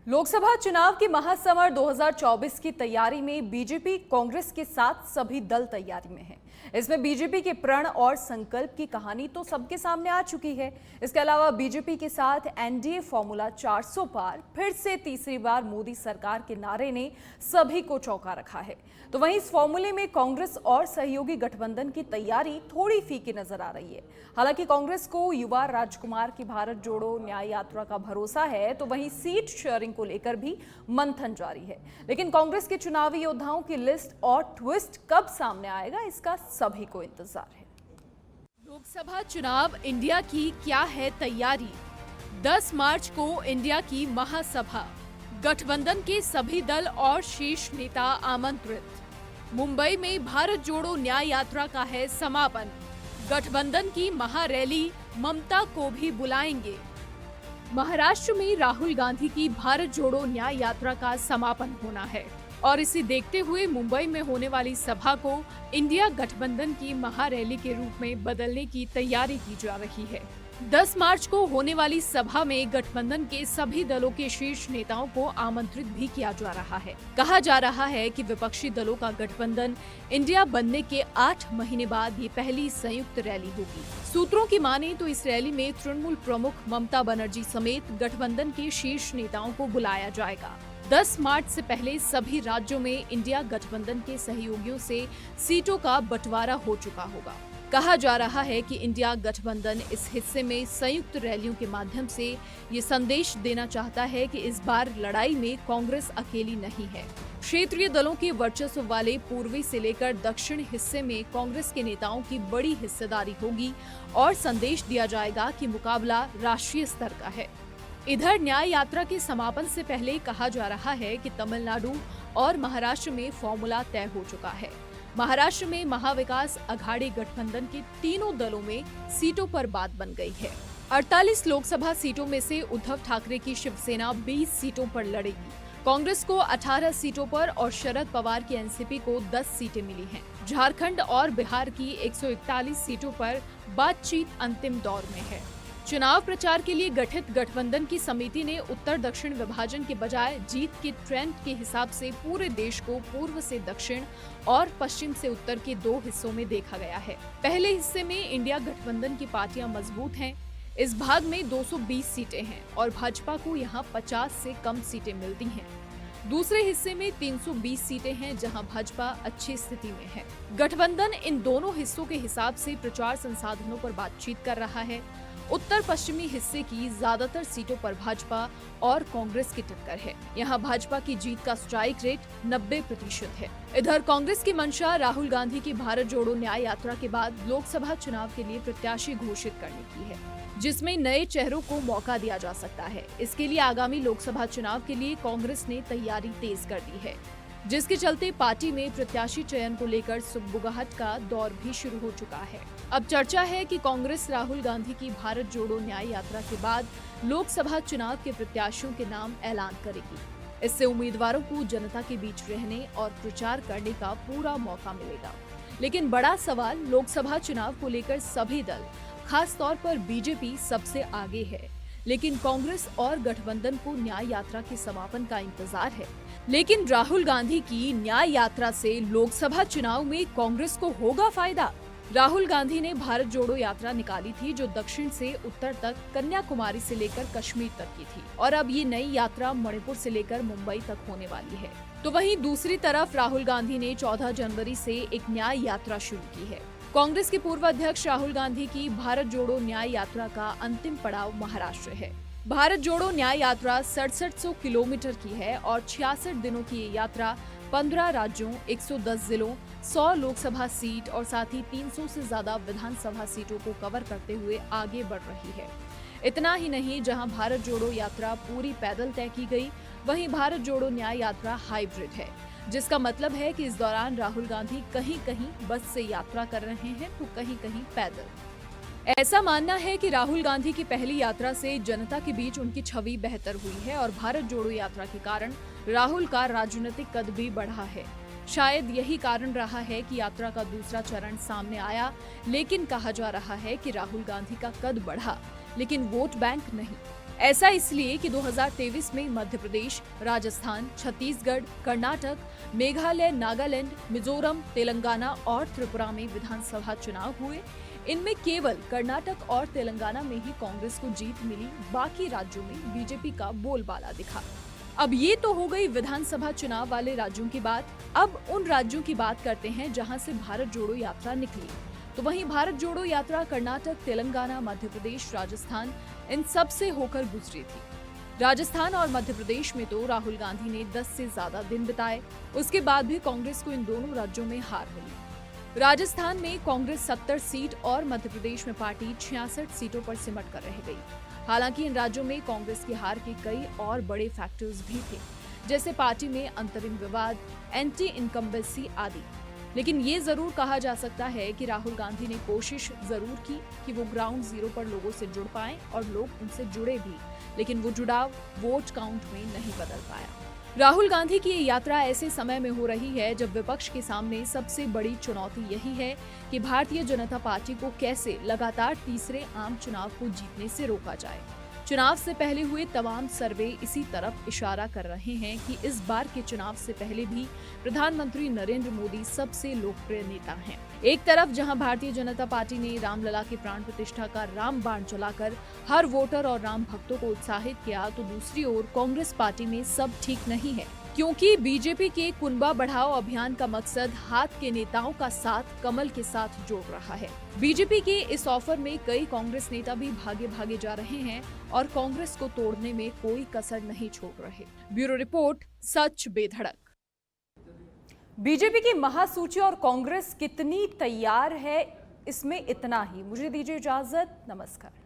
लोकसभा चुनाव की महासमर 2024 की तैयारी में बीजेपी कांग्रेस के साथ सभी दल तैयारी में हैं। इसमें बीजेपी के प्रण और संकल्प की कहानी तो सबके सामने आ चुकी है। इसके अलावा बीजेपी के साथ एनडीए फॉर्मूला 400 पार फिर से तीसरी बार मोदी सरकार के नारे ने सभी को चौंका रखा है। तो वहीं इस फॉर्मूले में कांग्रेस और सहयोगी गठबंधन की तैयारी थोड़ी फीकी नजर आ रही है। हालांकि कांग्रेस को युवा राजकुमार की भारत जोड़ो न्याय यात्रा का भरोसा है, तो वहीं सीट शेयरिंग को लेकर भी मंथन जारी है। लेकिन कांग्रेस के चुनावी योद्धाओं की लिस्ट और ट्विस्ट कब सामने आएगा, इसका सभी को इंतजार है। लोकसभा चुनाव इंडिया की क्या है तैयारी? 10 मार्च को इंडिया की महासभा, गठबंधन के सभी दल और शीर्ष नेता आमंत्रित। मुंबई में भारत जोड़ो न्याय यात्रा का है समापन। गठबंधन की महारैली, ममता को भी बुलाएंगे। महाराष्ट्र में राहुल गांधी की भारत जोड़ो न्याय यात्रा का समापन होना है और इसे देखते हुए मुंबई में होने वाली सभा को इंडिया गठबंधन की महारैली के रूप में बदलने की तैयारी की जा रही है। 10 मार्च को होने वाली सभा में गठबंधन के सभी दलों के शीर्ष नेताओं को आमंत्रित भी किया जा रहा है। कहा जा रहा है कि विपक्षी दलों का गठबंधन इंडिया बनने के 8 महीने बाद ये पहली संयुक्त रैली होगी। सूत्रों की माने तो इस रैली में तृणमूल प्रमुख ममता बनर्जी समेत गठबंधन के शीर्ष नेताओं को बुलाया जाएगा। 10 मार्च से पहले सभी राज्यों में इंडिया गठबंधन के सहयोगियों से सीटों का बंटवारा हो चुका होगा। कहा जा रहा है कि इंडिया गठबंधन इस हिस्से में संयुक्त रैलियों के माध्यम से ये संदेश देना चाहता है कि इस बार लड़ाई में कांग्रेस अकेली नहीं है। क्षेत्रीय दलों के वर्चस्व वाले पूर्वी से लेकर दक्षिण हिस्से में कांग्रेस के नेताओं की बड़ी हिस्सेदारी होगी और संदेश दिया जाएगा कि मुकाबला राष्ट्रीय स्तर का है। इधर न्याय यात्रा के समापन से पहले कहा जा रहा है कि तमिलनाडु और महाराष्ट्र में फॉर्मूला तय हो चुका है। महाराष्ट्र में महाविकास अघाड़ी गठबंधन के तीनों दलों में सीटों पर बात बन गई है। 48 लोकसभा सीटों में से उद्धव ठाकरे की शिवसेना 20 सीटों पर लड़ेगी। कांग्रेस को 18 सीटों पर और शरद पवार की एनसीपी को 10 सीटें मिली हैं। झारखंड और बिहार की 141 सीटों पर बातचीत अंतिम दौर में है। चुनाव प्रचार के लिए गठित गठबंधन की समिति ने उत्तर दक्षिण विभाजन के बजाय जीत के ट्रेंड के हिसाब से पूरे देश को पूर्व से दक्षिण और पश्चिम से उत्तर के 2 हिस्सों में देखा गया है। पहले हिस्से में इंडिया गठबंधन की पार्टियां मजबूत हैं। इस भाग में 220 सीटें हैं और भाजपा को यहां 50 से कम सीटें मिलती हैं। दूसरे हिस्से में 320 सीटें हैं जहां भाजपा अच्छी स्थिति में है। गठबंधन इन दोनों हिस्सों के हिसाब से प्रचार संसाधनों पर बातचीत कर रहा है। उत्तर पश्चिमी हिस्से की ज्यादातर सीटों पर भाजपा और कांग्रेस की टक्कर है। यहाँ भाजपा की जीत का स्ट्राइक रेट 90% है। इधर कांग्रेस की मंशा राहुल गांधी की भारत जोड़ो न्याय यात्रा के बाद लोकसभा चुनाव के लिए प्रत्याशी घोषित करने की है, जिसमें नए चेहरों को मौका दिया जा सकता है। इसके लिए आगामी लोकसभा चुनाव के लिए कांग्रेस ने तैयारी तेज कर दी है, जिसके चलते पार्टी में प्रत्याशी चयन को लेकर सुगबुगाहट का दौर भी शुरू हो चुका है। अब चर्चा है कि कांग्रेस राहुल गांधी की भारत जोड़ो न्याय यात्रा के बाद लोकसभा चुनाव के प्रत्याशियों के नाम ऐलान करेगी। इससे उम्मीदवारों को जनता के बीच रहने और प्रचार करने का पूरा मौका मिलेगा। लेकिन बड़ा सवाल लोकसभा चुनाव को लेकर सभी दल, खास तौर पर बीजेपी सबसे आगे है। लेकिन कांग्रेस और गठबंधन को न्याय यात्रा के समापन का इंतजार है। लेकिन राहुल गांधी की न्याय यात्रा से लोकसभा चुनाव में कांग्रेस को होगा फायदा? राहुल गांधी ने भारत जोड़ो यात्रा निकाली थी जो दक्षिण से उत्तर तक कन्याकुमारी से लेकर कश्मीर तक की थी और अब ये नई यात्रा मणिपुर से लेकर मुंबई तक होने वाली है। तो वहीं दूसरी तरफ राहुल गांधी ने 14 जनवरी से एक न्याय यात्रा शुरू की है। कांग्रेस के पूर्व अध्यक्ष राहुल गांधी की भारत जोड़ो न्याय यात्रा का अंतिम पड़ाव महाराष्ट्र है। भारत जोड़ो न्याय यात्रा 6700 किलोमीटर की है और 66 दिनों की ये यात्रा 15 राज्यों, 110 जिलों, 100 लोकसभा सीट और साथ ही 300 से ज्यादा विधानसभा सीटों को कवर करते हुए आगे बढ़ रही है। इतना ही नहीं, जहां भारत जोड़ो यात्रा पूरी पैदल तय की गई, वहीं भारत जोड़ो न्याय यात्रा हाइब्रिड है, जिसका मतलब है कि इस दौरान राहुल गांधी कहीं कहीं बस से यात्रा कर रहे हैं तो कहीं कहीं पैदल। ऐसा मानना है कि राहुल गांधी की पहली यात्रा से जनता के बीच उनकी छवि बेहतर हुई है और भारत जोड़ो यात्रा के कारण राहुल का राजनीतिक कद भी बढ़ा है। शायद यही कारण रहा है कि यात्रा का दूसरा चरण सामने आया, लेकिन कहा जा रहा है कि राहुल गांधी का कद बढ़ा, लेकिन वोट बैंक नहीं। ऐसा इसलिए कि 2023 में मध्य प्रदेश, राजस्थान, छत्तीसगढ़, कर्नाटक, मेघालय, नागालैंड, मिजोरम, तेलंगाना और त्रिपुरा में विधानसभा चुनाव हुए। इनमें केवल कर्नाटक और तेलंगाना में ही कांग्रेस को जीत मिली, बाकी राज्यों में बीजेपी का बोलबाला दिखा। अब ये तो हो गई विधानसभा चुनाव वाले राज्यों की बात। अब उन राज्यों की बात करते हैं जहां से भारत जोड़ो यात्रा निकली। तो वहीं भारत जोड़ो यात्रा कर्नाटक, तेलंगाना, मध्य प्रदेश, राजस्थान इन सब से होकर गुजरी थी। राजस्थान और मध्य प्रदेश में तो राहुल गांधी ने 10 से ज्यादा दिन बिताए। उसके बाद भी कांग्रेस को इन दोनों राज्यों में हार मिली। राजस्थान में कांग्रेस 70 सीट और मध्य प्रदेश में पार्टी 66 सीटों पर सिमट कर रह गई। हालांकि इन राज्यों में कांग्रेस की हार के कई और बड़े फैक्टर्स भी थे, जैसे पार्टी में अंतरिम विवाद, एंटी इनकम्बेंसी आदि। लेकिन ये जरूर कहा जा सकता है कि राहुल गांधी ने कोशिश जरूर की कि वो ग्राउंड जीरो पर लोगों से जुड़ पाएं और लोग उनसे जुड़े भी, लेकिन वो जुड़ाव वोट काउंट में नहीं बदल पाया। राहुल गांधी की ये यात्रा ऐसे समय में हो रही है जब विपक्ष के सामने सबसे बड़ी चुनौती यही है कि भारतीय जनता पार्टी को कैसे लगातार तीसरे आम चुनाव को जीतने से रोका जाए। चुनाव से पहले हुए तमाम सर्वे इसी तरफ इशारा कर रहे हैं कि इस बार के चुनाव से पहले भी प्रधानमंत्री नरेंद्र मोदी सबसे लोकप्रिय नेता हैं। एक तरफ जहां भारतीय जनता पार्टी ने रामलला की प्राण प्रतिष्ठा का राम बाण चलाकर हर वोटर और राम भक्तों को उत्साहित किया, तो दूसरी ओर कांग्रेस पार्टी में सब ठीक नहीं है, क्योंकि बीजेपी के कुनबा बढ़ाओ अभियान का मकसद हाथ के नेताओं का साथ कमल के साथ जोड़ रहा है। बीजेपी के इस ऑफर में कई कांग्रेस नेता भी भागे भागे जा रहे हैं और कांग्रेस को तोड़ने में कोई कसर नहीं छोड़ रहे। ब्यूरो रिपोर्ट, सच बेधड़क। बीजेपी की महासूची और कांग्रेस कितनी तैयार है, इसमें इतना ही। मुझे दीजिए इजाजत, नमस्कार।